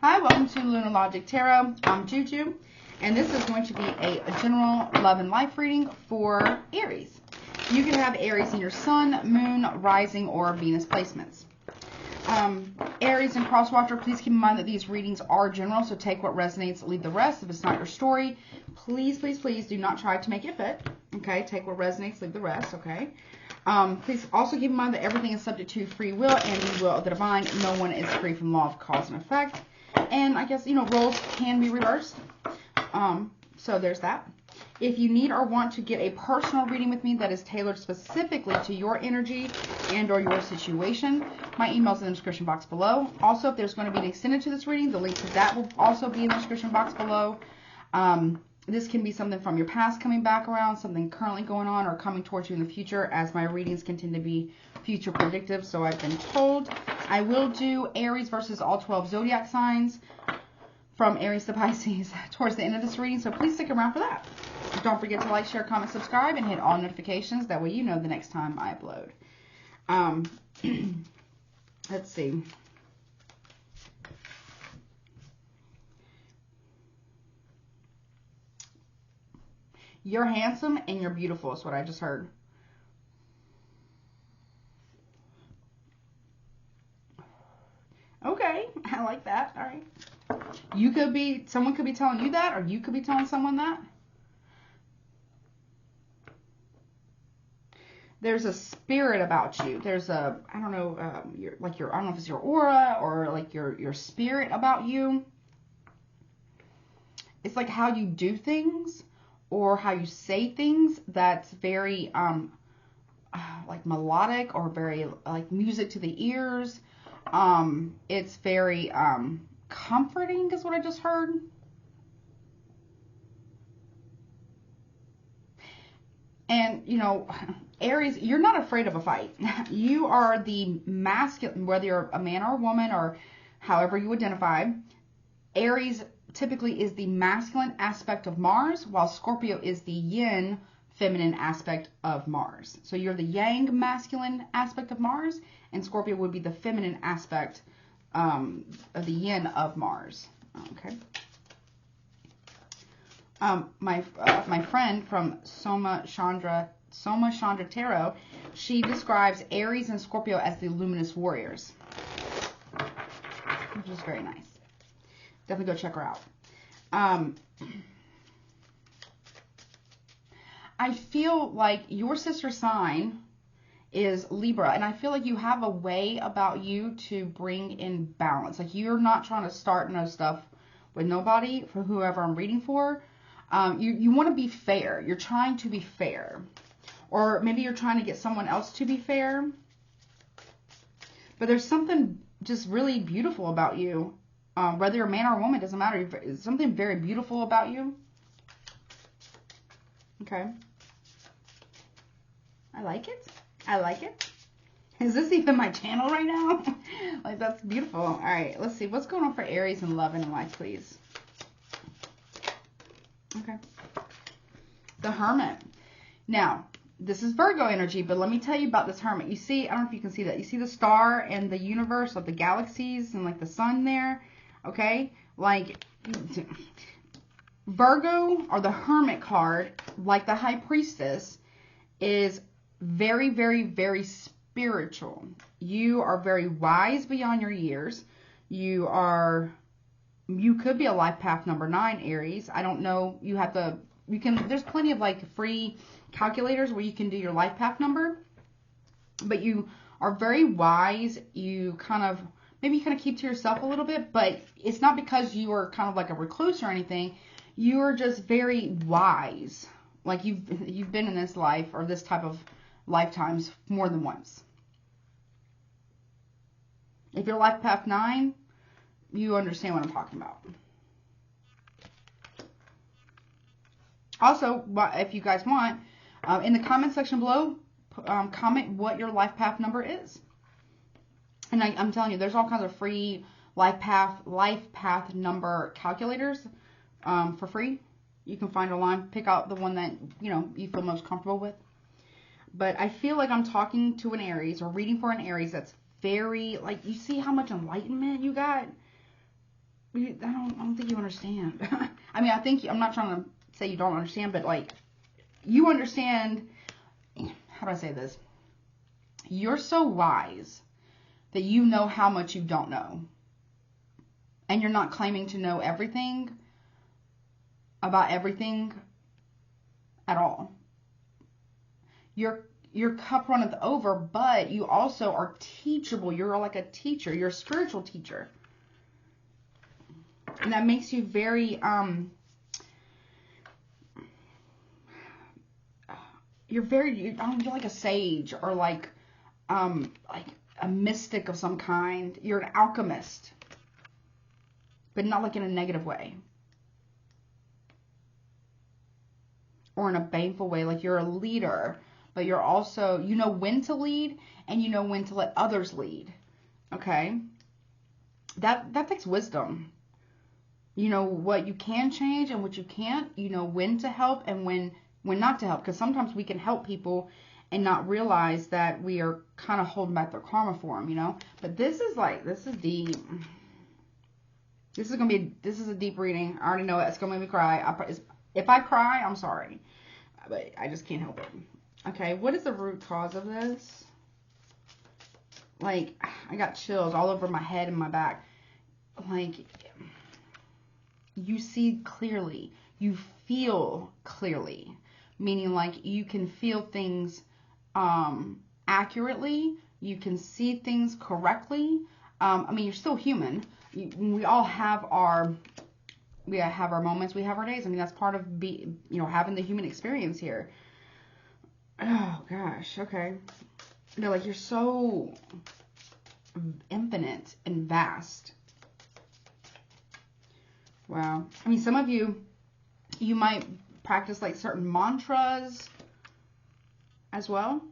Hi, welcome to Lunar Logic Tarot. I'm Juju, and this is going to be a general love and life reading for Aries. You can have Aries in your sun, moon, rising, or Venus placements. Aries and crosswatcher, please keep in mind that these readings are general, so take what resonates, leave the rest. If it's not your story, please, please, please do not try to make it fit. Okay, take what resonates, leave the rest. Okay. Please also keep in mind that everything is subject to free will and the will of the divine. No one is free from law of cause and effect. And I guess, roles can be reversed. So there's that. If you need or want to get a personal reading with me that is tailored specifically to your energy and or your situation, my email is in the description box below. Also, if there's going to be an extended to this reading, the link to that will also be in the description box below. This can be something from your past coming back around, something currently going on or coming towards you in the future, as my readings can tend to be future predictive, so I've been told. I will do Aries versus all 12 zodiac signs from Aries to Pisces towards the end of this reading, so please stick around for that. Don't forget to like, share, comment, subscribe, and hit all notifications. That way you know the next time I upload. Let's see. You're handsome and you're beautiful is what I just heard. Okay, I like that. All right. Someone could be telling you that, or you could be telling someone that. There's a spirit about you. There's a, I don't know, I don't know if it's your aura or like your spirit about you. It's like how you do things or how you say things that's very like melodic or very like music to the ears. It's very comforting is what I just heard. And, Aries, you're not afraid of a fight. You are the masculine, whether you're a man or a woman or however you identify. Aries typically is the masculine aspect of Mars, while Scorpio is the yin feminine aspect of Mars. So you're the yang masculine aspect of Mars, and Scorpio would be the feminine aspect of the yin of Mars. Okay. My friend from Soma Chandra Tarot, she describes Aries and Scorpio as the luminous warriors, which is very nice. Definitely go check her out. I feel like your sister sign is Libra, and I feel like you have a way about you to bring in balance. Like you're not trying to start no stuff with nobody, for whoever I'm reading for. You want to be fair. You're trying to be fair. Or maybe you're trying to get someone else to be fair. But there's something just really beautiful about you. Whether you're a man or a woman, doesn't matter. There's something very beautiful about you. Okay. I like it. I like it. Is this even my channel right now? Like, that's beautiful. All right, let's see. What's going on for Aries in love and in life, please? Okay. The Hermit. Now, this is Virgo energy, but let me tell you about this Hermit. You see, I don't know if you can see that. You see the star and the universe, like the galaxies and like the sun there? Okay? Like, Virgo, or the Hermit card, like the High Priestess, is very, very, very spiritual. You are very wise beyond your years. You could be a life path number 9, Aries. I don't know. There's plenty of like free calculators where you can do your life path number, but you are very wise. You maybe keep to yourself a little bit, but it's not because you are kind of like a recluse or anything. You're just very wise. Like you've been in this life or this type of lifetimes more than once. If you're life path 9, you understand what I'm talking about. Also, if you guys want, in the comment section below, comment what your life path number is. And I'm telling you, there's all kinds of free life path number calculators for free. You can find online, pick out the one that you feel most comfortable with. But I feel like I'm talking to an Aries or reading for an Aries that's very, like, you see how much enlightenment you got? don't think you understand. I mean, I'm not trying to say you don't understand, but like, you understand, how do I say this? You're so wise that you know how much you don't know. And you're not claiming to know everything about everything at all. Your cup runneth over, but you also are teachable. You're like a teacher. You're a spiritual teacher. And that makes you very, you're like a sage or like a mystic of some kind. You're an alchemist, but not like in a negative way or in a baneful way. Like you're a leader, but you're also, you know when to lead and you know when to let others lead. Okay. That takes wisdom. You know what you can change and what you can't. You know when to help and when not to help. Because sometimes we can help people and not realize that we are kind of holding back their karma for them, you know. But this is deep. This is a deep reading. I already know it. It's going to make me cry. If I cry, I'm sorry. But I just can't help it. Okay, what is the root cause of this? Like, I got chills all over my head and my back. Like, you see clearly. You feel clearly. Meaning, like, you can feel things accurately. You can see things correctly. I mean, you're still human. We all have our moments. We have our days. I mean, that's part of having the human experience here. Oh gosh. Okay. No, like, you're so infinite and vast. Wow. I mean, some of you might practice like certain mantras as well.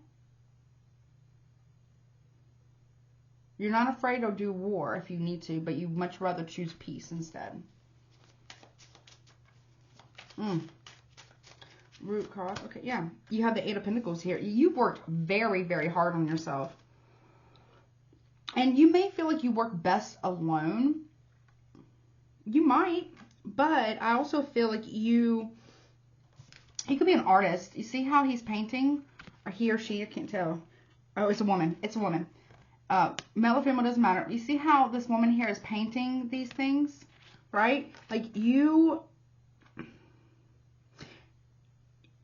You're not afraid to do war if you need to, but you much rather choose peace instead. Root cause. Okay, yeah. You have the Eight of Pentacles here. You've worked very, very hard on yourself. And you may feel like you work best alone. You might. But I also feel like he could be an artist. You see how he's painting? Or he or she, I can't tell. Oh, it's a woman. It's a woman. Male or female, doesn't matter. You see how this woman here is painting these things? Right? Like, you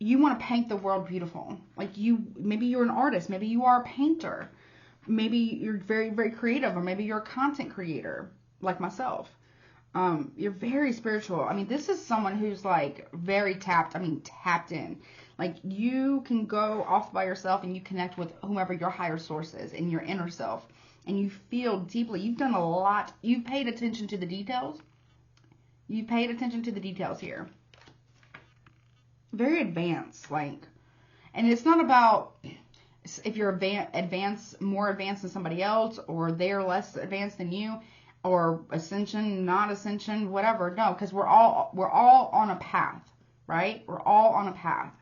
want to paint the world beautiful. Like, maybe you're an artist. Maybe you are a painter. Maybe you're very, very creative. Or maybe you're a content creator, like myself. You're very spiritual. I mean, this is someone who's like very tapped in. Like, you can go off by yourself and you connect with whomever your higher source is in your inner self. And you feel deeply. You've done a lot. You've paid attention to the details. You've paid attention to the details here. Very advanced, like, and it's not about if you're more advanced than somebody else, or they're less advanced than you, or ascension, not ascension, whatever. No, because we're all on a path, right? We're all on a path.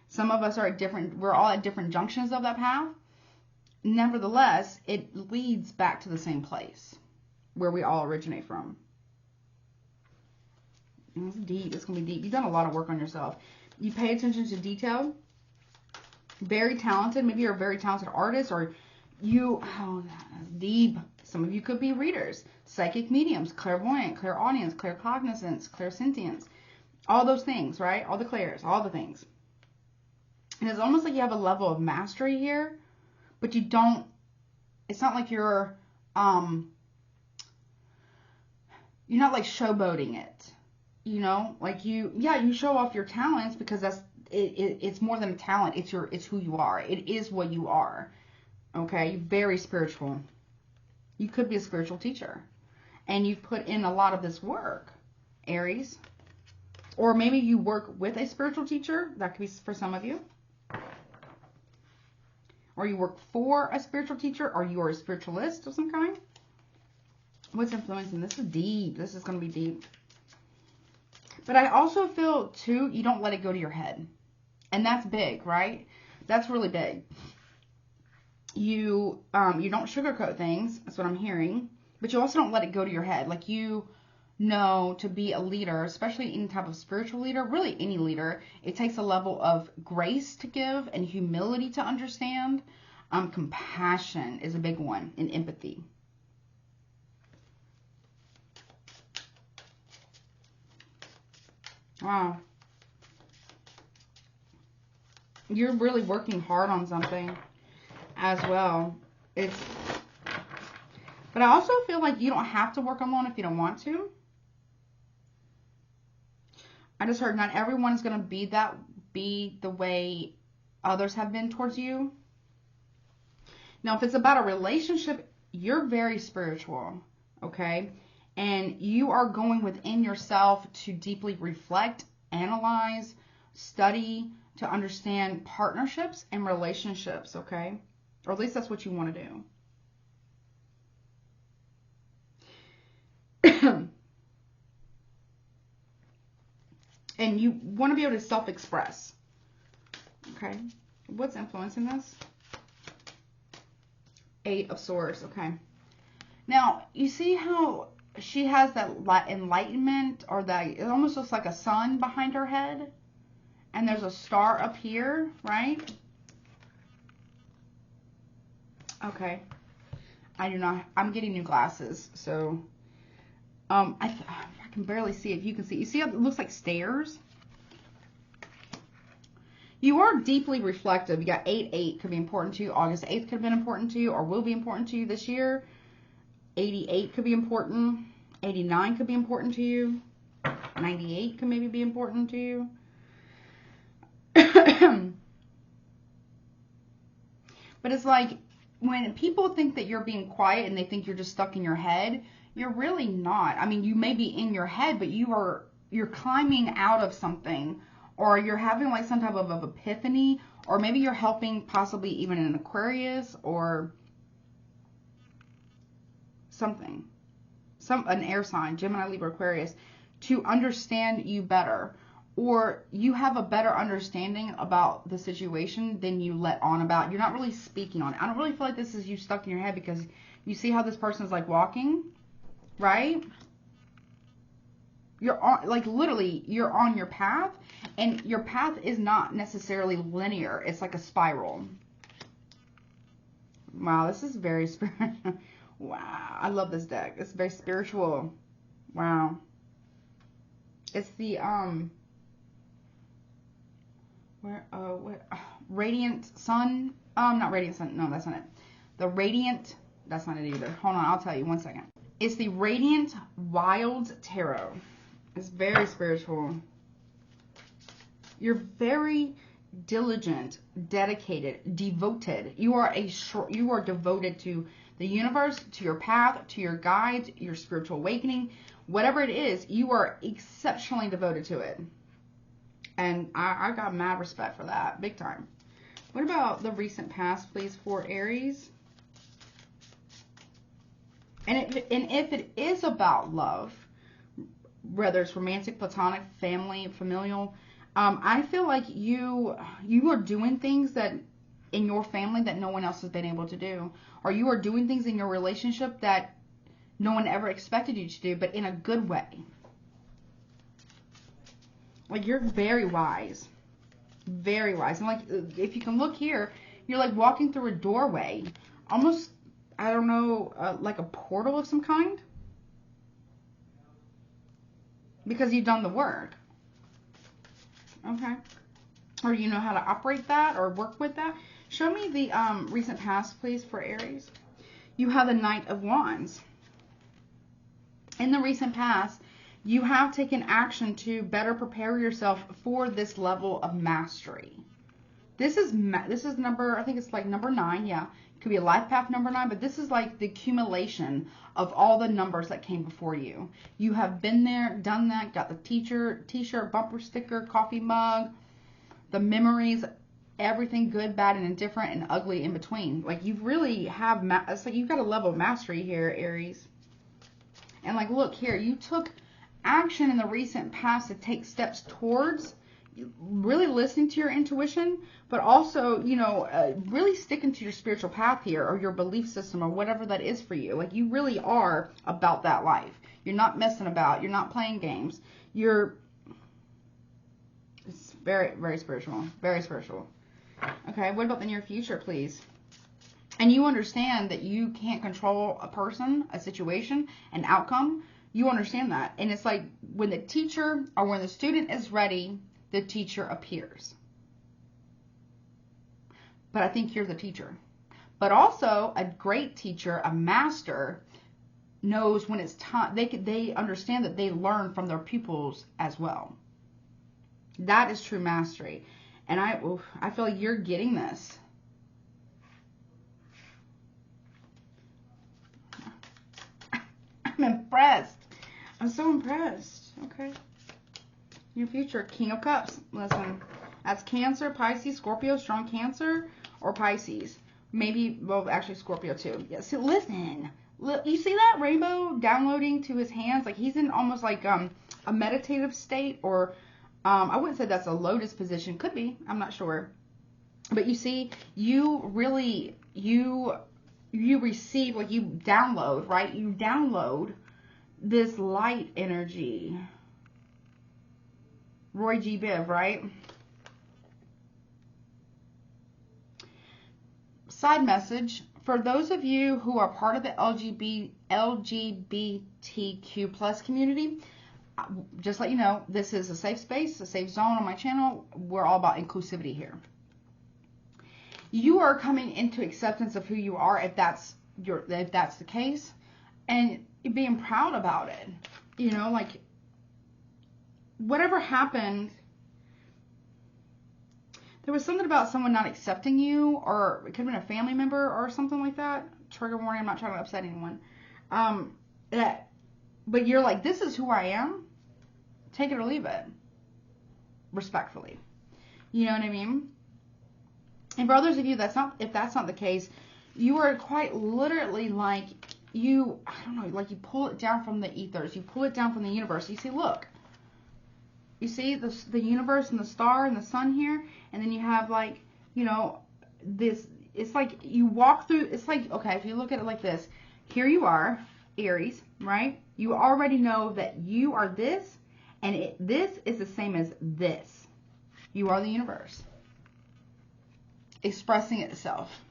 Some of us are we're all at different junctions of that path. Nevertheless, it leads back to the same place where we all originate from. And it's deep. It's going to be deep. You've done a lot of work on yourself. You pay attention to detail. Very talented. Maybe you're a very talented artist, or that's deep. Some of you could be readers, psychic mediums, clairvoyant, clairaudience, claircognizance, clairsentience. All those things, right? All the clairs, all the things. And it's almost like you have a level of mastery here, but you don't, it's not like you're not like showboating it, you know, like you show off your talents because it's more than a talent. It's who you are. It is what you are. Okay. Very spiritual. You could be a spiritual teacher, and you've put in a lot of this work, Aries, or maybe you work with a spiritual teacher. That could be for some of you. Or you work for a spiritual teacher, or you are a spiritualist of some kind. What's influencing? This is deep. This is going to be deep. But I also feel, too, you don't let it go to your head. And that's big, right? That's really big. You don't sugarcoat things. That's what I'm hearing. But you also don't let it go to your head. Like, you know to be a leader, especially any type of spiritual leader, really any leader, it takes a level of grace to give and humility to understand. Compassion is a big one, and empathy. Wow. You're really working hard on something as well. But I also feel like you don't have to work alone if you don't want to. I just heard not everyone's going to be the way others have been towards you. Now, if it's about a relationship, you're very spiritual, okay? And you are going within yourself to deeply reflect, analyze, study, to understand partnerships and relationships, okay? Or at least that's what you want to do. And you want to be able to self-express, okay? What's influencing this? Eight of Swords, okay. Now, you see how she has that enlightenment, or that it almost looks like a sun behind her head? And there's a star up here, right? Okay. I do not, I'm getting new glasses, so I can barely see if you can see. You see how it looks like stairs? You are deeply reflective. You got 8-8 could be important to you. August 8th could have been important to you, or will be important to you this year. 88 could be important. 89 could be important to you. 98 could maybe be important to you. But it's like when people think that you're being quiet and they think you're just stuck in your head, you're really not. I mean, you may be in your head, but you're climbing out of something, or you're having like some type of epiphany, or maybe you're helping possibly even an Aquarius or something, an air sign, Gemini, Libra, Aquarius, to understand you better. Or you have a better understanding about the situation than you let on about. You're not really speaking on it. I don't really feel like this is you stuck in your head, because you see how this person's like walking, right? You're on, like literally, you're on your path, and your path is not necessarily linear. It's like a spiral. Wow, this is very spiritual. Wow, I love this deck. It's very spiritual. Wow. It's the, Radiant Sun. Not Radiant Sun. No, that's not it. The Radiant. That's not it either. Hold on, I'll tell you. 1 second. It's the Radiant Wild Tarot. It's very spiritual. You're very diligent, dedicated, devoted. You are devoted to the universe, to your path, to your guides, your spiritual awakening. Whatever it is, you are exceptionally devoted to it. And I got mad respect for that, big time. What about the recent past, please, for Aries? And if it is about love, whether it's romantic, platonic, family, familial, I feel like you are doing things that in your family that no one else has been able to do. Or you are doing things in your relationship that no one ever expected you to do, but in a good way. Like, you're very wise. Very wise. And, like, if you can look here, you're, like, walking through a doorway. Almost, I don't know, like a portal of some kind. Because you've done the work. Okay. Or you know how to operate that or work with that. Show me the recent past, please, for Aries. You have the Knight of Wands. In the recent past, you have taken action to better prepare yourself for this level of mastery. This is number, I think it's like number 9, yeah. It could be a life path number 9, but this is like the accumulation of all the numbers that came before you. You have been there, done that, got the t-shirt, bumper sticker, coffee mug, the memories, everything good, bad, and indifferent, and ugly in between. Like, you really have, it's like you've got a level of mastery here, Aries. And like, look here, you took action in the recent past to take steps towards really listening to your intuition, but also, you know, really sticking to your spiritual path here, or your belief system, or whatever that is for you. Like, you really are about that life. You're not messing about. You're not playing games. It's very, very spiritual. Very spiritual. Okay, what about the near future, please? And you understand that you can't control a person, a situation, an outcome. You understand that. And it's like when the teacher or when the student is ready, the teacher appears. But I think you're the teacher. But also a great teacher, a master, knows when it's time. They understand that they learn from their pupils as well. That is true mastery. And I feel like you're getting this. I'm impressed. I'm so impressed. Okay. Your future, King of Cups. Listen, that's Cancer, Pisces, Scorpio, strong Cancer, or Pisces. Maybe, well, actually Scorpio too. Yeah, so listen. Look, you see that rainbow downloading to his hands? Like he's in almost like a meditative state, or I wouldn't say that's a lotus position. Could be. I'm not sure. But you see, you really, you receive, like you download, right? You download this light energy. Roy G. Biv, right? Side message. For those of you who are part of the LGBTQ plus community, just let you know, this is a safe space, a safe zone on my channel. We're all about inclusivity here. You are coming into acceptance of who you are, if that's the case, and being proud about it. You know, like whatever happened, there was something about someone not accepting you, or it could have been a family member or something like that. Trigger warning, I'm not trying to upset anyone. But you're like, this is who I am. Take it or leave it. Respectfully. You know what I mean? And for others of you, if that's not the case, you are quite literally like, I don't know, like you pull it down from the ethers. You pull it down from the universe. You see, look. You see the universe and the star and the sun here? And then you have like, you know, this, it's like you walk through, it's like, okay, if you look at it like this, here you are, Aries, right? You already know that you are this, and this is the same as this. You are the universe expressing itself.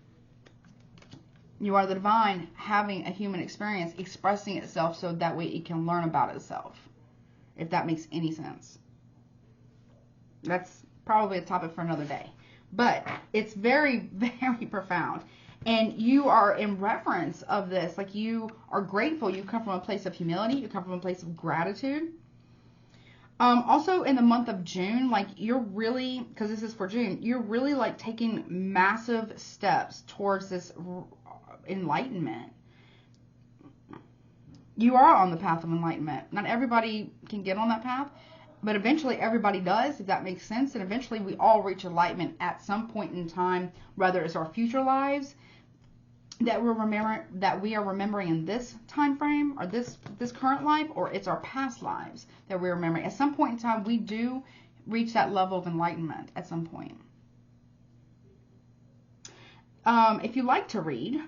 You are the divine having a human experience expressing itself so that way it can learn about itself. If that makes any sense. That's probably a topic for another day. But it's very, very profound. And you are in reverence of this. Like you are grateful. You come from a place of humility. You come from a place of gratitude. Also in the month of June, like you're really, because this is for June, you're really like taking massive steps towards this enlightenment. You are on the path of enlightenment. Not everybody can get on that path. But eventually everybody does, if that makes sense. And eventually we all reach enlightenment at some point in time, whether it's our future lives that we are remembering in this time frame or this current life, or it's our past lives that we're remembering. At some point in time, we do reach that level of enlightenment at some point. If you like to read,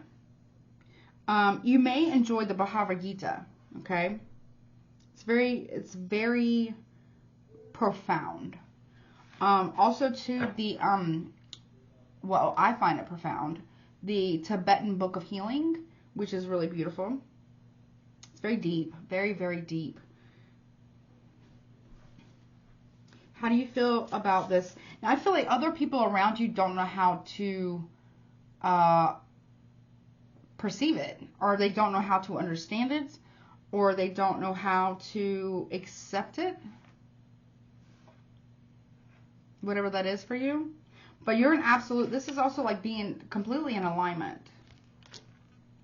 you may enjoy the Bhagavad Gita. Okay, it's very profound. Also to the well, I find it profound, the Tibetan Book of Healing, which is really beautiful. It's very deep, very, very deep. How do you feel about this? Now, I feel like other people around you don't know how to perceive it, or they don't know how to understand it, or they don't know how to accept it. Whatever that is for you. But you're an absolute, this is also like being completely in alignment.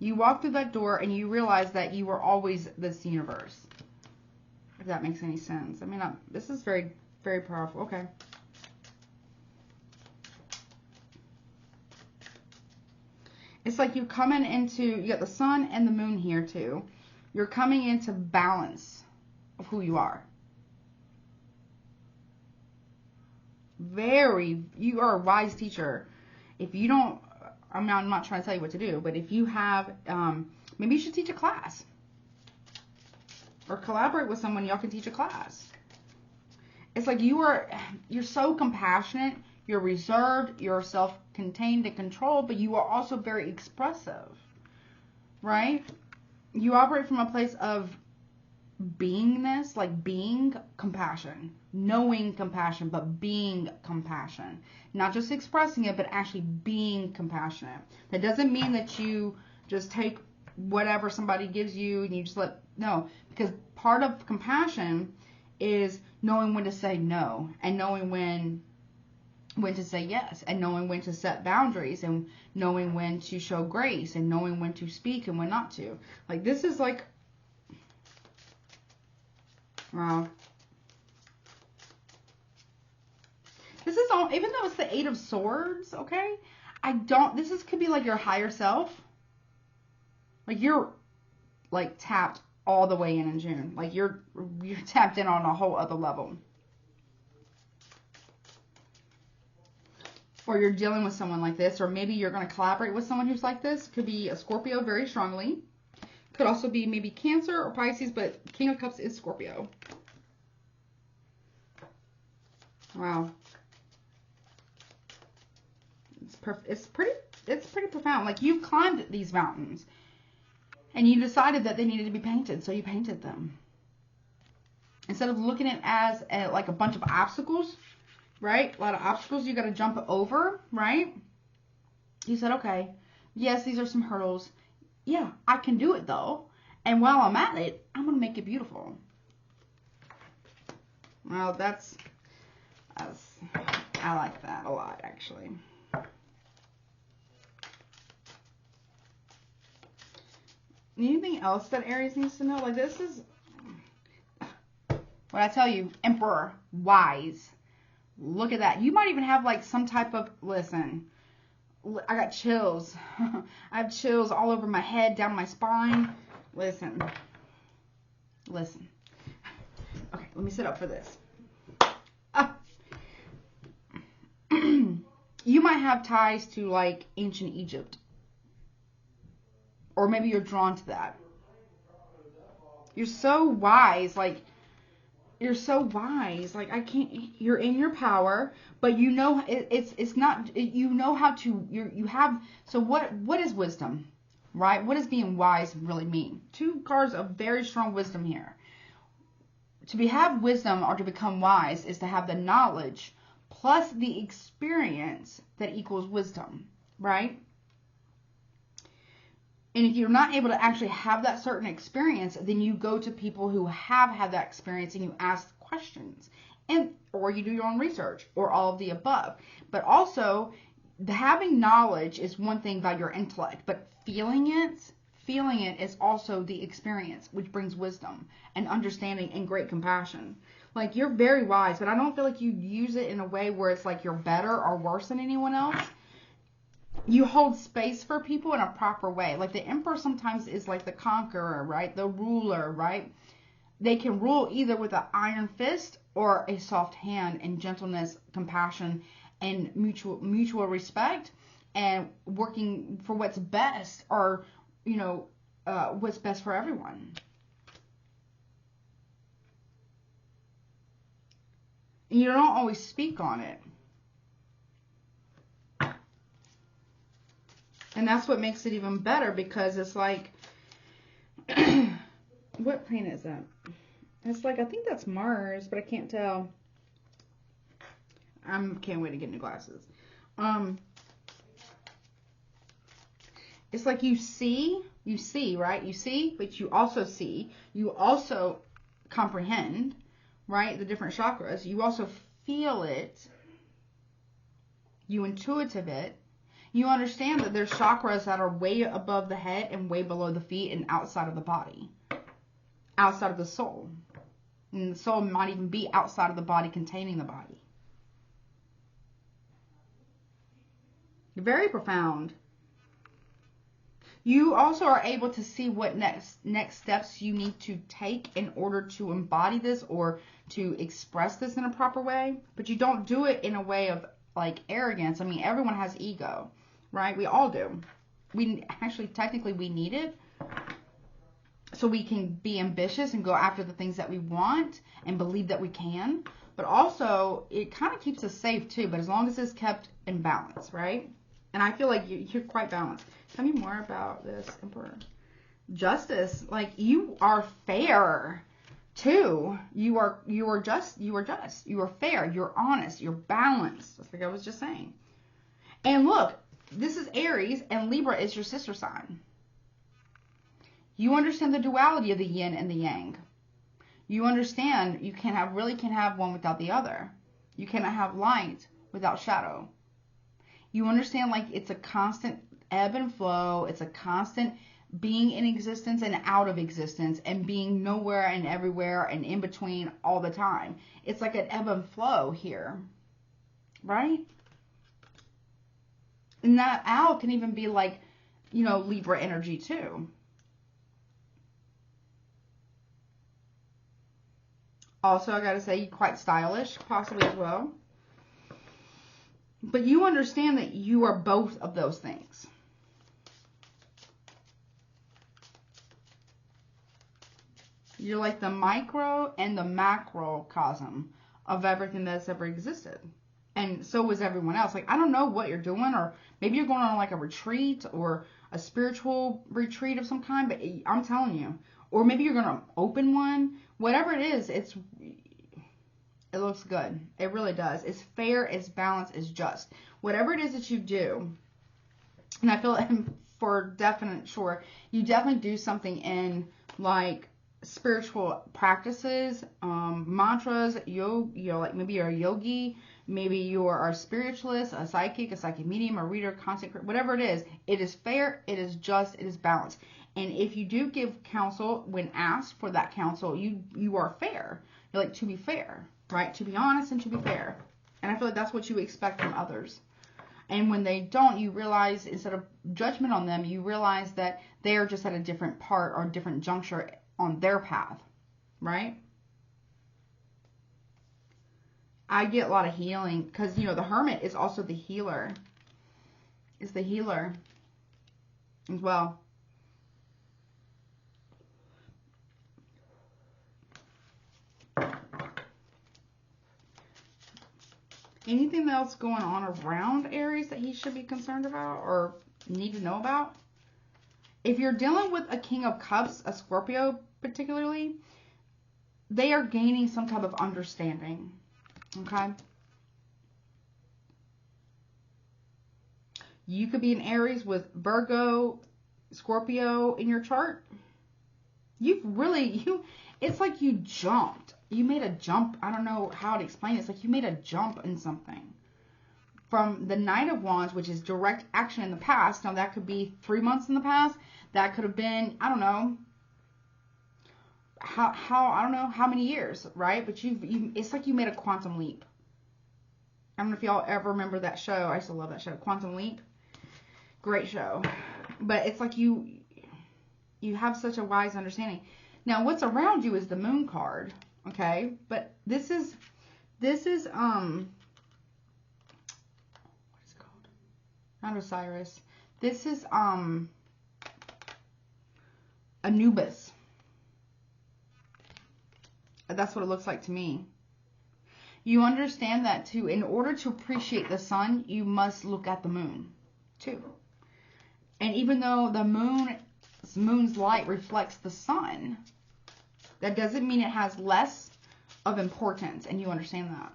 You walk through that door and you realize that you were always this universe. If that makes any sense. I mean, this is very, very powerful. Okay. It's like you're coming into, you got the sun and the moon here too. You're coming into balance of who you are. You are a wise teacher. If you don't, I'm not trying to tell you what to do, but if you have, maybe you should teach a class. or collaborate with someone. Y'all can teach a class. It's like you're so compassionate, you're reserved, you're self-contained and controlled, but you are also very expressive, right? You operate from a place of beingness, like being compassion, knowing compassion, but being compassion. Not just expressing it, but actually being compassionate. That doesn't mean that you just take whatever somebody gives you and you just no, because part of compassion is knowing when to say no and knowing when to say yes and knowing when to set boundaries and knowing when to show grace and knowing when to speak and when not to. Like, this is like, wow. This is all, even though it's the 8 of Swords, okay? This could be like your higher self. Like, you're like tapped all the way in June. Like, you're tapped in on a whole other level. Or you're dealing with someone like this, or maybe you're going to collaborate with someone who's like this. Could be a Scorpio very strongly. Could also be maybe Cancer or Pisces, but King of Cups is Scorpio. Wow. It's pretty profound. Like, you've climbed these mountains and you decided that they needed to be painted, so you painted them. Instead of looking at it as like a bunch of obstacles, right? A lot of obstacles you got to jump over, right? You said, okay, yes, these are some hurdles. Yeah, I can do it though. And while I'm at it, I'm going to make it beautiful. Well, I like that a lot, actually. Anything else that Aries needs to know? Like, this is what I tell you. Emperor, wise. Look at that. You might even have like some type of, listen, I got chills. I have chills all over my head, down my spine. Listen. Okay, let me sit up for this. You might have ties to like ancient Egypt. Or maybe you're drawn to that. You're so wise. Like, you're so wise. Like, you're in your power, but you know, it's not, you know how to, you have, so what is wisdom, right? What does being wise really mean? 2 cards of very strong wisdom here. To have wisdom or to become wise is to have the knowledge plus the experience that equals wisdom, right? And if you're not able to actually have that certain experience, then you go to people who have had that experience and you ask questions, or you do your own research, or all of the above. But also, having knowledge is one thing by your intellect, but feeling it is also the experience, which brings wisdom and understanding and great compassion. Like, you're very wise, but I don't feel like you use it in a way where it's like you're better or worse than anyone else. You hold space for people in a proper way. Like, the Emperor sometimes is like the conqueror, right? The ruler, right? They can rule either with an iron fist or a soft hand, and gentleness, compassion, and mutual respect, and working for what's best, or, you know, what's best for everyone. And you don't always speak on it. And that's what makes it even better, because it's like, what planet is that? It's like, I think that's Mars, but I can't tell. I can't wait to get new glasses. It's like you see, right? You see, but you also see. You also comprehend, right? The different chakras. You also feel it. You intuitive it. You understand that there's chakras that are way above the head and way below the feet and outside of the body. Outside of the soul. And the soul might even be outside of the body, containing the body. Very profound. You also are able to see what next steps you need to take in order to embody this or to express this in a proper way. But you don't do it in a way of like arrogance. I mean, everyone has ego, right? We all do. We actually, technically, we need it. so we can be ambitious and go after the things that we want and believe that we can. But also, it kind of keeps us safe too, but as long as it's kept in balance, right? And I feel like you're quite balanced. Tell me more about this, Emperor. Justice, like you are fair too. You are just, you are fair, you're honest, you're balanced. That's like I was just saying. And look, this is Aries and Libra is your sister sign. You understand the duality of the yin and the yang. You understand you really can't have one without the other. You cannot have light without shadow. You understand like it's a constant ebb and flow. It's a constant being in existence and out of existence and being nowhere and everywhere and in between all the time. It's like an ebb and flow here, right? And that owl can even be like, you know, Libra energy too. Also, I got to say, you're quite stylish, possibly as well. But you understand that you are both of those things. You're like the micro and the macrocosm of everything that's ever existed. And so was everyone else. Like, I don't know what you're doing, or maybe you're going on like a retreat or a spiritual retreat of some kind, but I'm telling you. Or maybe you're going to open one. Whatever it is, it looks good. It really does. It's fair, it's balanced, it's just. Whatever it is that you do, and I feel like for definite sure, you definitely do something in like spiritual practices, mantras, like maybe you're a yogi, maybe you are a spiritualist, a psychic medium, a reader, consecrator, whatever it is fair, it is just, it is balanced. And if you do give counsel when asked for that counsel, you are fair. You're like, to be fair, right? To be honest and to be fair. And I feel like that's what you expect from others. And when they don't, you realize, instead of judgment on them, you realize that they are just at a different part or different juncture on their path, right? I get a lot of healing because, you know, the Hermit is also the healer. Is the healer as well. Anything else going on around Aries that he should be concerned about or need to know about? If you're dealing with a King of Cups, a Scorpio particularly, they are gaining some type of understanding. Okay? You could be an Aries with Virgo, Scorpio in your chart. It's like you jumped. You made a jump. I don't know how to explain it. It's like you made a jump in something. From the Knight of Wands, which is direct action in the past. Now, that could be 3 months in the past. That could have been, I don't know, I don't know how many years, right? But it's like you made a quantum leap. I don't know if y'all ever remember that show. I used to love that show, Quantum Leap. Great show. But it's like you have such a wise understanding. Now, what's around you is the Moon card, okay? But this is what is it called? Not Osiris. This is Anubis. That's what it looks like to me. You understand that in order to appreciate the sun, you must look at the moon too. And even though the moon's light reflects the sun, that doesn't mean it has less of importance. And you understand that.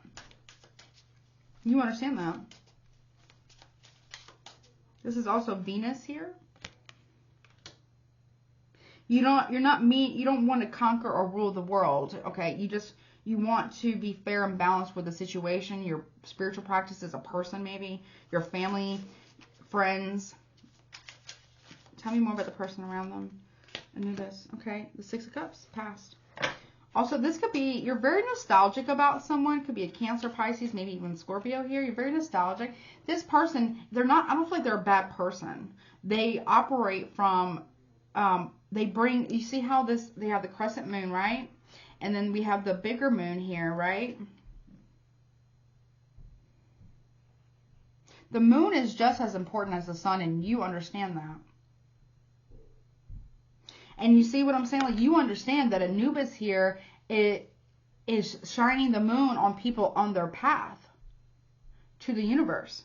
You understand that. This is also Venus here. You don't want to conquer or rule the world, okay? You want to be fair and balanced with the situation, your spiritual practices, a person maybe, your family, friends. Tell me more about the person around them. Anubis, okay? The Six of Cups, past. Also, this could be, you're very nostalgic about someone. Could be a Cancer, Pisces, maybe even Scorpio here. You're very nostalgic. This person, I don't feel like they're a bad person. They operate from, you see how they have the crescent moon, right? And then we have the bigger moon here, right? The moon is just as important as the sun, and you understand that. And you see what I'm saying? Like, you understand that Anubis here is shining the moon on people on their path to the universe,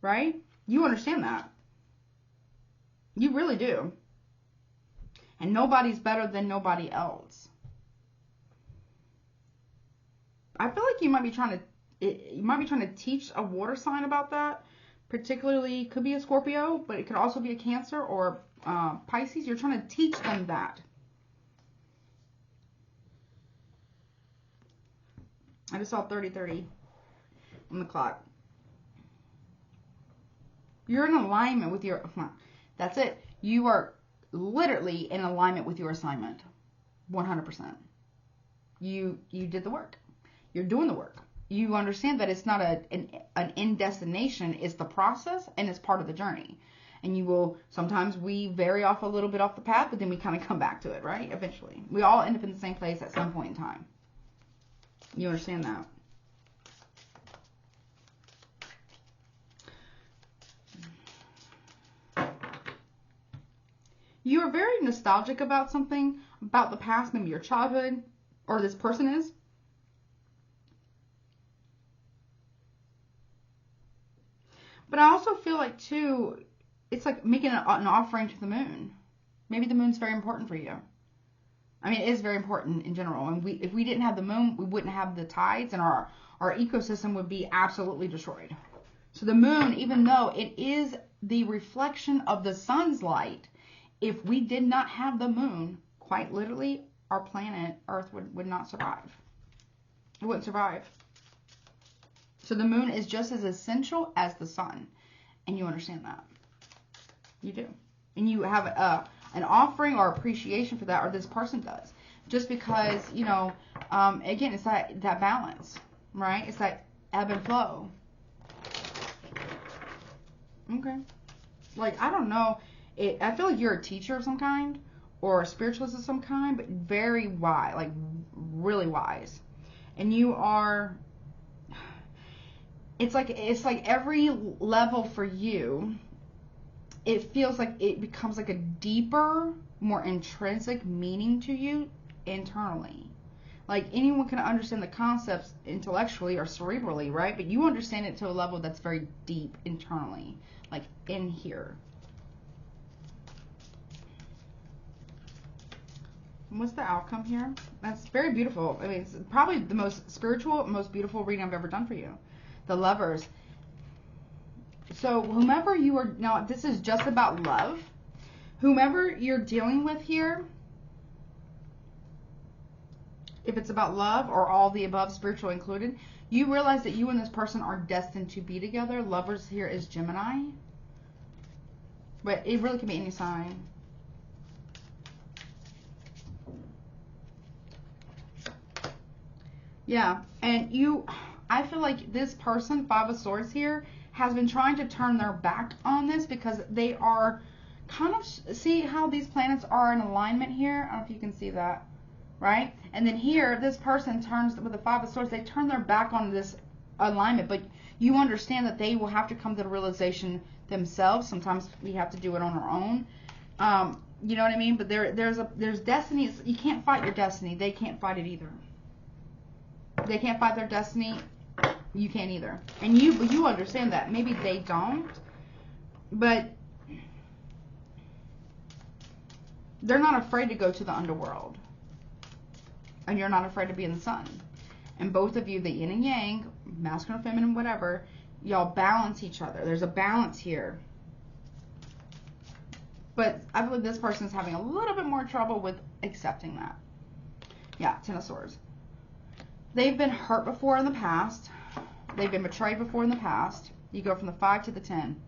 right? You understand that. You really do. And nobody's better than nobody else. I feel like you might be trying to teach a water sign about that. Particularly, could be a Scorpio, but it could also be a Cancer or Pisces. You're trying to teach them that. I just saw 30:30 on the clock. You're in alignment with your, that's it. You are literally in alignment with your assignment. 100%. You did the work. You're doing the work. You understand that it's not an end destination. It's the process, and it's part of the journey. And you will, sometimes we vary off a little bit off the path, but then we kind of come back to it, right? Eventually. We all end up in the same place at some point in time. You understand that? You are very nostalgic about something, about the past, maybe your childhood, or this person is. But I also feel like, too, it's like making an offering to the moon. Maybe the moon's very important for you. I mean, it is very important in general. And if we didn't have the moon, we wouldn't have the tides, and our ecosystem would be absolutely destroyed. So the moon, even though it is the reflection of the sun's light, if we did not have the moon, quite literally, our planet, Earth, would not survive. It wouldn't survive. So the moon is just as essential as the sun. And you understand that. You do. And you have an offering or appreciation for that, or this person does. Just because, you know, again, it's that balance, right? It's that ebb and flow. Okay. Like, I don't know. I feel like you're a teacher of some kind, or a spiritualist of some kind, but very wise, like really wise. And you are, it's like every level for you, it feels like it becomes like a deeper, more intrinsic meaning to you internally. Like, anyone can understand the concepts intellectually or cerebrally, right? But you understand it to a level that's very deep internally, like in here. What's the outcome here? That's very beautiful. I mean, it's probably the most spiritual, most beautiful reading I've ever done for you. The Lovers. So whomever you are, now this is just about love. Whomever you're dealing with here, if it's about love or all the above, spiritual included, you realize that you and this person are destined to be together. Lovers here is Gemini. But it really can be any sign. Yeah, and I feel like this person, Five of Swords here, has been trying to turn their back on this because they are kind of, see how these planets are in alignment here? I don't know if you can see that, right? And then here, this person turns, with the Five of Swords, they turn their back on this alignment, but you understand that they will have to come to the realization themselves. Sometimes we have to do it on our own. You know what I mean? But there's destiny. You can't fight your destiny. They can't fight it either. They can't fight their destiny. You can't either. And you understand that. Maybe they don't. But they're not afraid to go to the underworld. And you're not afraid to be in the sun. And both of you, the yin and yang, masculine, feminine, whatever, y'all balance each other. There's a balance here. But I believe this person is having a little bit more trouble with accepting that. Yeah, Ten of Swords. They've been hurt before in the past. They've been betrayed before in the past. You go from the 5 to the 10.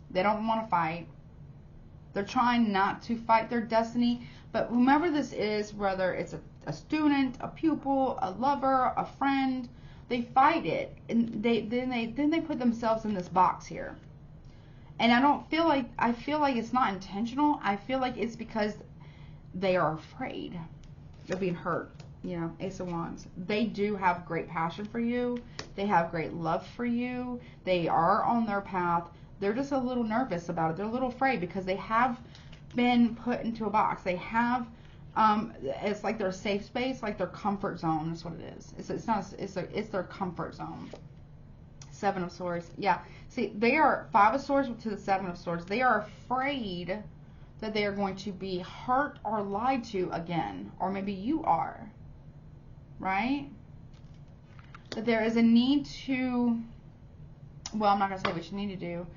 They don't want to fight. They're trying not to fight their destiny. But whomever this is, whether it's a student, a pupil, a lover, a friend, they fight it. And then they put themselves in this box here. And I feel like it's not intentional. I feel like it's because they are afraid of being hurt. You know, Ace of Wands. They do have great passion for you. They have great love for you. They are on their path. They're just a little nervous about it. They're a little afraid because they have been put into a box. They have, it's like their safe space, like their comfort zone is what it is. It's their comfort zone. Seven of Swords. Yeah. See, they are Five of Swords to the Seven of Swords. They are afraid that they are going to be hurt or lied to again. Or maybe you are. Right? That there is a need to, well, I'm not going to say what you need to do.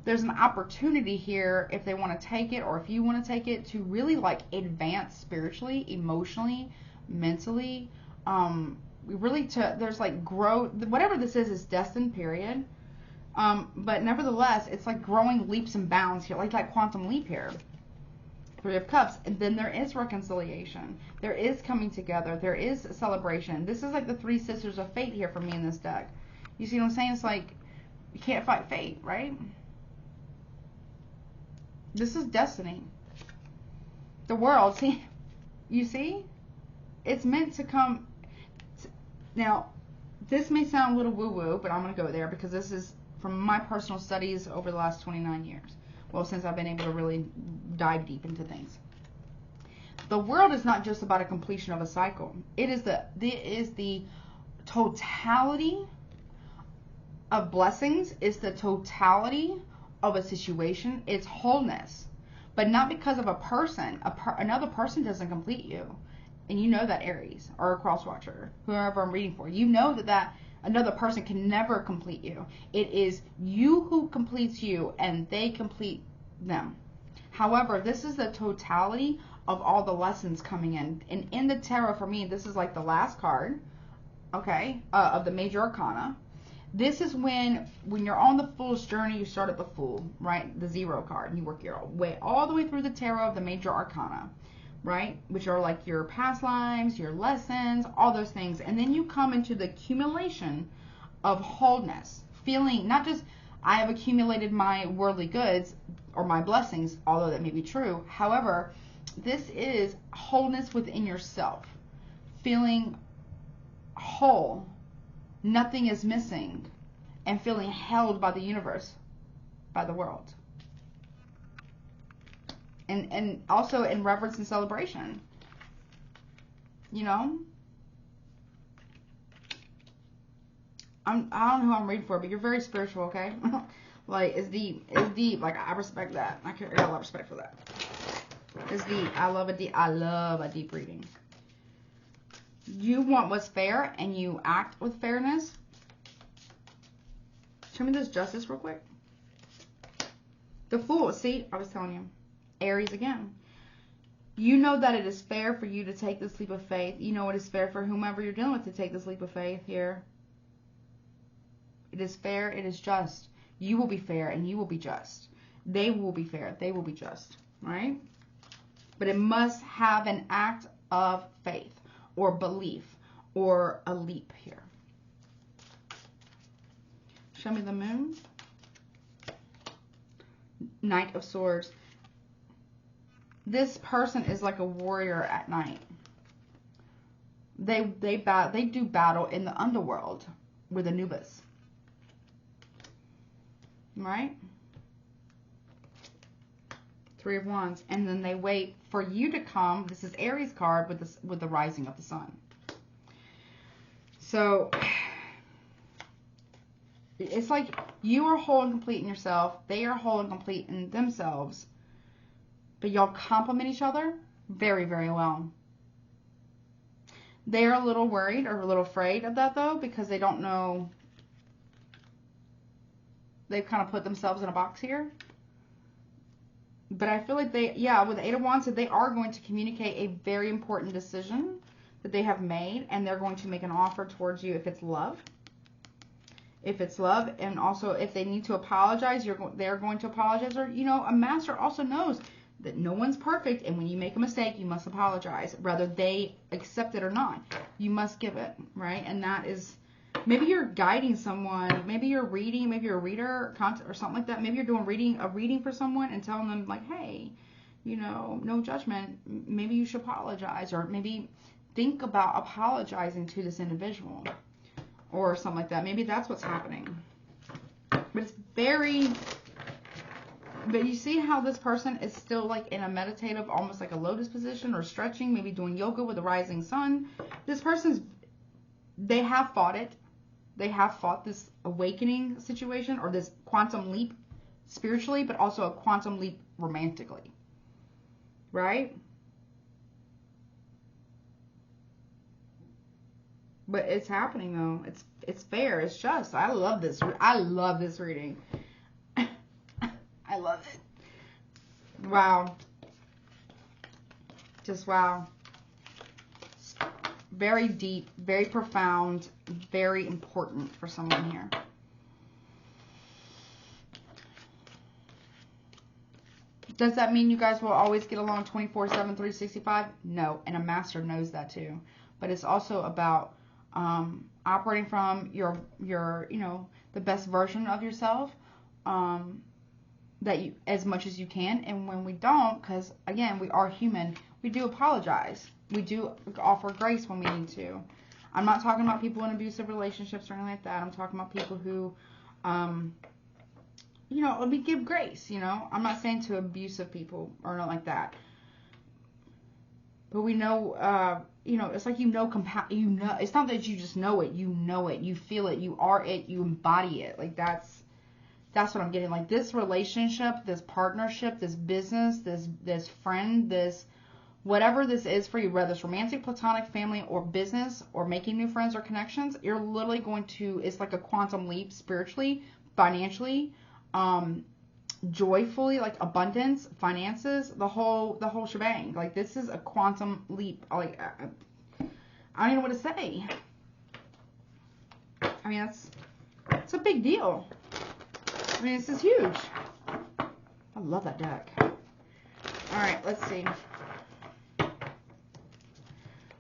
There's an opportunity here if they want to take it, or if you want to take it, to really like advance spiritually, emotionally, mentally. Really there's like growth. Whatever this is destined, period. But nevertheless, it's like growing leaps and bounds here, like that quantum leap here. Three of Cups. And then there is reconciliation. There is coming together. There is celebration. This is like the three sisters of fate here for me in this deck. You see what I'm saying? It's like you can't fight fate, right? This is destiny. The world. See? You see? It's meant to come. Now, this may sound a little woo-woo, but I'm going to go there because this is from my personal studies over the last 29 years. Well, since I've been able to really dive deep into things. The world is not just about a completion of a cycle. It is the totality of blessings. It's the totality of a situation. It's wholeness. But not because of a person. Another person doesn't complete you. And you know that, Aries, or a cross watcher, whoever I'm reading for. You know that another person can never complete you. It is you who completes you, and they complete them. However, this is the totality of all the lessons coming in. And in the tarot, for me, this is like the last card, okay, of the major arcana. This is when you're on the Fool's journey, you start at the Fool, right? The Zero card. And you work your way all the way through the tarot of the major arcana, right? Which are like your past lives, your lessons, all those things. And then you come into the accumulation of wholeness. Feeling, not just, I have accumulated my worldly goods or my blessings, although that may be true. However, this is wholeness within yourself. Feeling whole. Nothing is missing. And feeling held by the universe, by the world. And also in reverence and celebration. You know? I don't know who I'm reading for, but you're very spiritual, okay? Like, it's deep. It's deep. Like, I respect that. I got a lot of respect for that. It's deep. I love a deep reading. You want what's fair, and you act with fairness. Show me this justice real quick. The Fool. See? I was telling you. Aries again. You know that it is fair for you to take this leap of faith. You know it is fair for whomever you're dealing with to take this leap of faith here. It is fair. It is just. You will be fair and you will be just. They will be fair. They will be just. Right? But it must have an act of faith or belief or a leap here. Show me the Moon. Knight of Swords. This person is like a warrior at night. They do battle in the underworld with Anubis. Right? Three of Wands. And then they wait for you to come. This is Aries card with the rising of the sun. So it's like you are whole and complete in yourself. They are whole and complete in themselves. But y'all complement each other very, very well. They're a little worried or a little afraid of that, though, because they don't know. They've kind of put themselves in a box here. But I feel like with the Eight of Wands, they are going to communicate a very important decision that they have made. And they're going to make an offer towards you if it's love. If it's love. And also if they need to apologize, they're going to apologize. Or, you know, a master also knows that no one's perfect, and when you make a mistake, you must apologize. Whether they accept it or not, you must give it, right? And that is, maybe you're guiding someone, maybe you're reading, maybe you're a reader or something like that. Maybe you're doing a reading for someone and telling them like, hey, you know, no judgment. Maybe you should apologize, or maybe think about apologizing to this individual or something like that. Maybe that's what's happening. But it's very But you see how this person is still like in a meditative, almost like a lotus position, or stretching, maybe doing yoga with the rising sun. This person's, they have fought it. They have fought this awakening situation, or this quantum leap spiritually, but also a quantum leap romantically. Right? But it's happening though. It's fair. It's just. I love this. I love this reading. I love it. Wow. Just wow. Very deep, very profound, very important for someone here. Does that mean you guys will always get along 24/7, 365? No, and a master knows that too. But it's also about operating from your the best version of yourself, that you, as much as you can. And when we don't, because again, we are human, we do apologize. We do offer grace when we need to. I'm not talking about people in abusive relationships or anything like that. I'm talking about people who, we give grace, I'm not saying to abusive people or not like that. But we know, it's like, it's not that you just know it, you feel it, you are it, you embody it. Like that's what I'm getting. Like this relationship, this partnership, this business, this friend, this whatever this is for you, whether it's romantic, platonic, family, or business, or making new friends or connections, you're literally going to, it's like a quantum leap spiritually, financially, joyfully, like abundance, finances, the whole shebang. Like this is a quantum leap. Like I don't even know what to say. I mean, it's a big deal. I mean, this is huge. I love that deck. All right, let's see.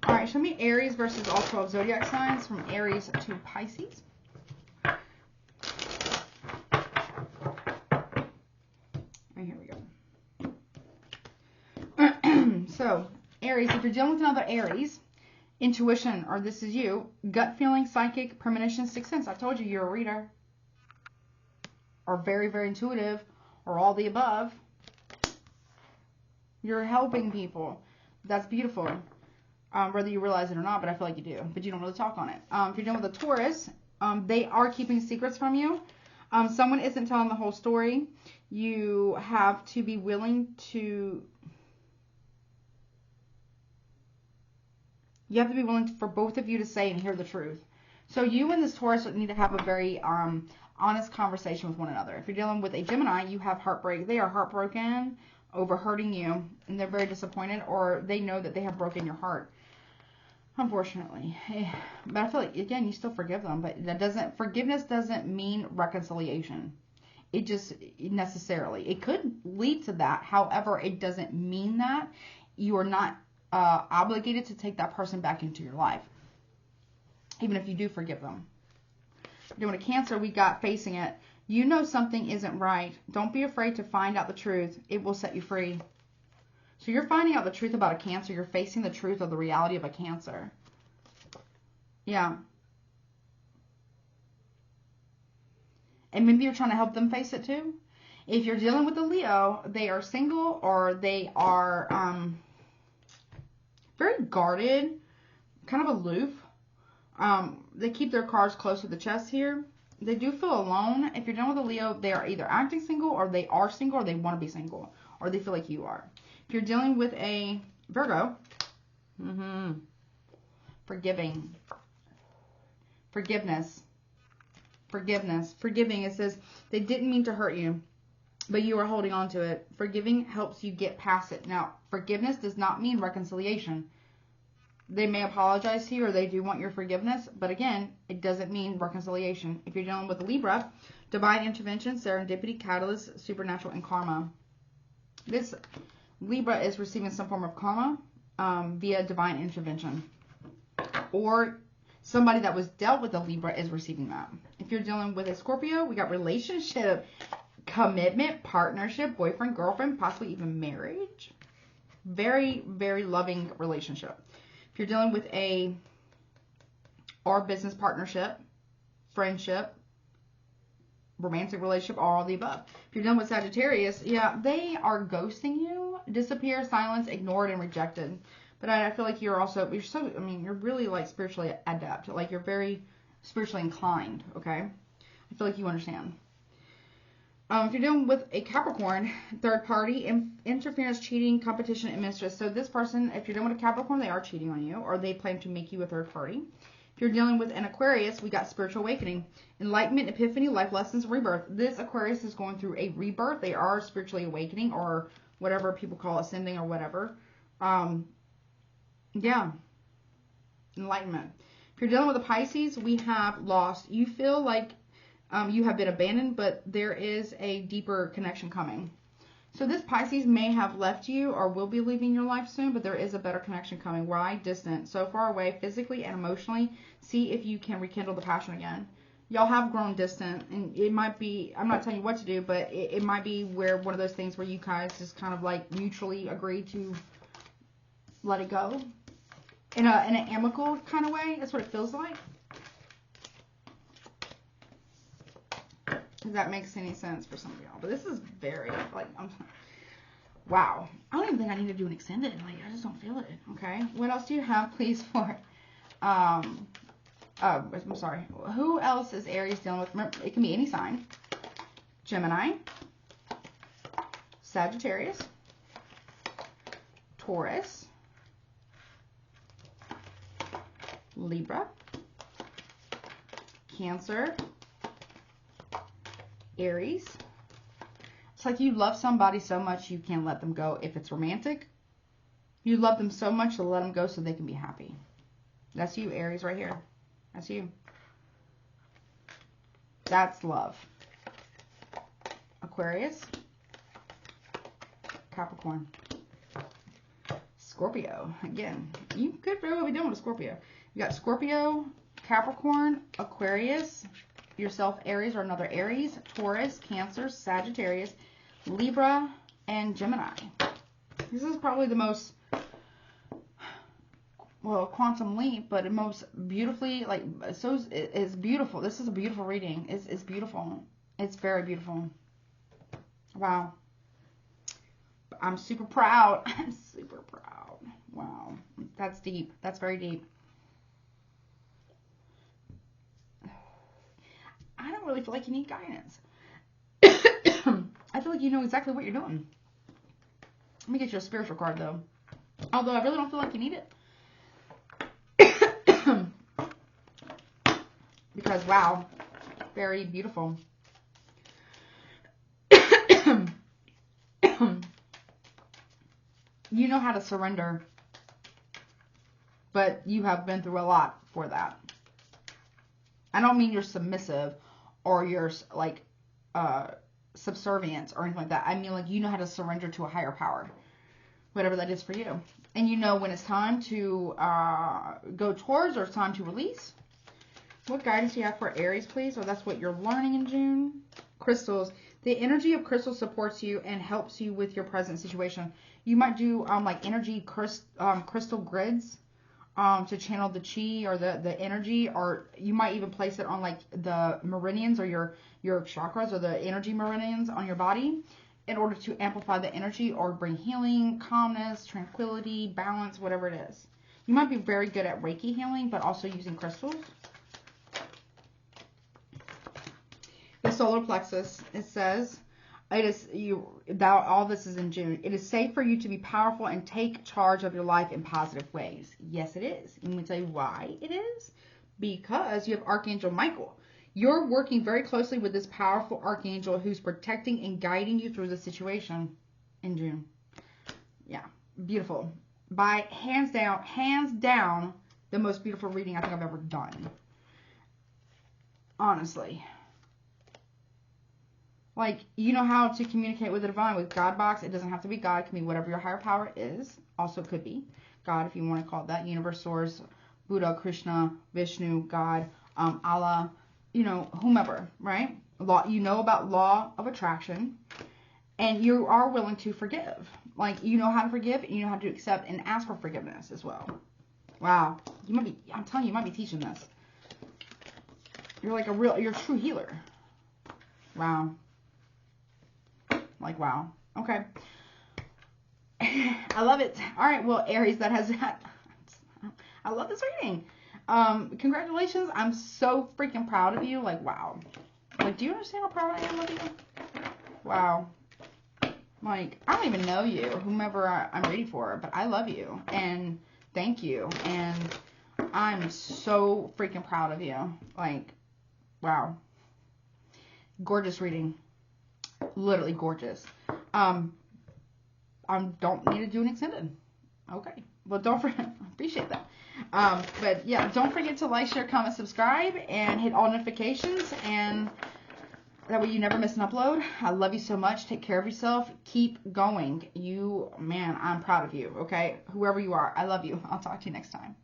All right, show me Aries versus all 12 zodiac signs, from Aries to Pisces. And here we go. So, Aries, if you're dealing with another Aries, intuition, or this is you, gut feeling, psychic, premonition, sixth sense. I told you you're a reader. Or very, very intuitive, or all the above. You're helping people. That's beautiful. Whether you realize it or not, but I feel like you do. But you don't really talk on it. If you're dealing with a Taurus, they are keeping secrets from you. Someone isn't telling the whole story. You have to be willing to... You have to be willing for both of you to say and hear the truth. So you and this Taurus need to have a very honest conversation with one another. If you're dealing with a Gemini, you have heartbreak. They are heartbroken over hurting you, and they're very disappointed, or they know that they have broken your heart, unfortunately. But I feel like, again, you still forgive them, but forgiveness doesn't mean reconciliation. It just necessarily, it could lead to that. However, it doesn't mean that. You are not obligated to take that person back into your life, even if you do forgive them. Doing a Cancer, we got facing it. You know something isn't right. Don't be afraid to find out the truth. It will set you free. So you're finding out the truth about a Cancer. You're facing the truth of the reality of a Cancer. Yeah. And maybe you're trying to help them face it too. If you're dealing with a Leo, they are single, or they are very guarded, kind of aloof. They keep their cards close to the chest here. They do feel alone. If you're dealing with a Leo, they are either acting single, or they are single, or they want to be single, or they feel like you are. If you're dealing with a Virgo, forgiving, forgiveness, forgiving. It says they didn't mean to hurt you, but you are holding on to it. Forgiving helps you get past it. Now, forgiveness does not mean reconciliation. They may apologize to you, or they do want your forgiveness, but again, it doesn't mean reconciliation. If you're dealing with a Libra, divine intervention, serendipity, catalyst, supernatural, and karma. This Libra is receiving some form of karma via divine intervention, or somebody that was dealt with a Libra is receiving that. If you're dealing with a Scorpio, we got relationship, commitment, partnership, boyfriend, girlfriend, possibly even marriage. Very, very loving relationship. If you're dealing with or business partnership, friendship, romantic relationship, all of the above. If you're dealing with Sagittarius, yeah, they are ghosting you, disappear, silence, ignored, and rejected. But I feel like you're really like spiritually adept. Like you're very spiritually inclined, okay? I feel like you understand. If you're dealing with a Capricorn, third party, interference, cheating, competition, and mistress. So this person, if you're dealing with a Capricorn, they are cheating on you, or they plan to make you a third party. If you're dealing with an Aquarius, we got spiritual awakening, enlightenment, epiphany, life lessons, rebirth. This Aquarius is going through a rebirth. They are spiritually awakening, or whatever people call ascending, or whatever. Yeah. Enlightenment. If you're dealing with a Pisces, we have lost. You feel like you have been abandoned, but there is a deeper connection coming. So this Pisces may have left you or will be leaving your life soon, but there is a better connection coming. Why? Distant. So far away physically and emotionally. See if you can rekindle the passion again. Y'all have grown distant, and it might be, I'm not telling you what to do, but it might be where one of those things where you guys just kind of like mutually agree to let it go in an amicable kind of way. That's what it feels like. If that makes any sense for some of y'all. But this is very, like, wow. I don't even think I need to do an extended. Like, I just don't feel it. Okay. What else do you have, please, for, I'm sorry. Who else is Aries dealing with? Remember, it can be any sign. Gemini. Sagittarius. Taurus. Libra. Cancer. Aries. It's like you love somebody so much you can't let them go if it's romantic. You love them so much to let them go so they can be happy. That's you, Aries, right here. That's you. That's love. Aquarius. Capricorn. Scorpio. Again, you could very well be dealing with a Scorpio. You got Scorpio, Capricorn, Aquarius, yourself, Aries, or another Aries, Taurus, Cancer, Sagittarius, Libra, and Gemini. This is probably the most, well, quantum leap, but most beautifully, like, so it's beautiful. This is a beautiful reading. It's beautiful. It's very beautiful. Wow. I'm super proud. I'm super proud. Wow. That's deep. That's very deep. I don't really feel like you need guidance. I feel like you know exactly what you're doing. Let me get you a spiritual card, though. Although I really don't feel like you need it. Because, wow, very beautiful. You know how to surrender, but you have been through a lot for that. I don't mean you're submissive or you're like subservient or anything like that. I mean, like, you know how to surrender to a higher power, whatever that is for you. And you know when it's time to go towards or it's time to release. What guidance do you have for Aries, please? Or that's what you're learning in June. Crystals. The energy of crystal supports you and helps you with your present situation. You might do like energy crystal grids to channel the chi or the energy, or you might even place it on like the meridians or your chakras or the energy meridians on your body in order to amplify the energy or bring healing, calmness, tranquility, balance, whatever it is. You might be very good at Reiki healing, but also using crystals. The solar plexus, it says, all this is in June. It is safe for you to be powerful and take charge of your life in positive ways. Yes, it is. And let me tell you why it is. Because you have Archangel Michael. You're working very closely with this powerful archangel who's protecting and guiding you through the situation in June. Yeah, beautiful. By hands down, the most beautiful reading I think I've ever done. Honestly. Like, you know how to communicate with the divine with God box. It doesn't have to be God. It can be whatever your higher power is. Also could be God, if you want to call it that. Universe, source, Buddha, Krishna, Vishnu, God, Allah, you know, whomever, right? You know about law of attraction. And you are willing to forgive. Like, you know how to forgive, and you know how to accept and ask for forgiveness as well. Wow. I'm telling you, you might be teaching this. You're like you're a true healer. Wow. Like, wow. Okay. I love it. All right. Well, Aries, that has that. I love this reading. Congratulations. I'm so freaking proud of you. Like, wow. Like, do you understand how proud I am of you? Wow. Like, I don't even know you, whomever I'm reading for, but I love you. And thank you. And I'm so freaking proud of you. Like, wow. Gorgeous reading. Literally gorgeous. I don't need to do an extended. Okay. Well, don't forget. Appreciate that. But yeah, don't forget to like, share, comment, subscribe, and hit all notifications. And that way you never miss an upload. I love you so much. Take care of yourself. Keep going. Man, I'm proud of you. Okay. Whoever you are, I love you. I'll talk to you next time.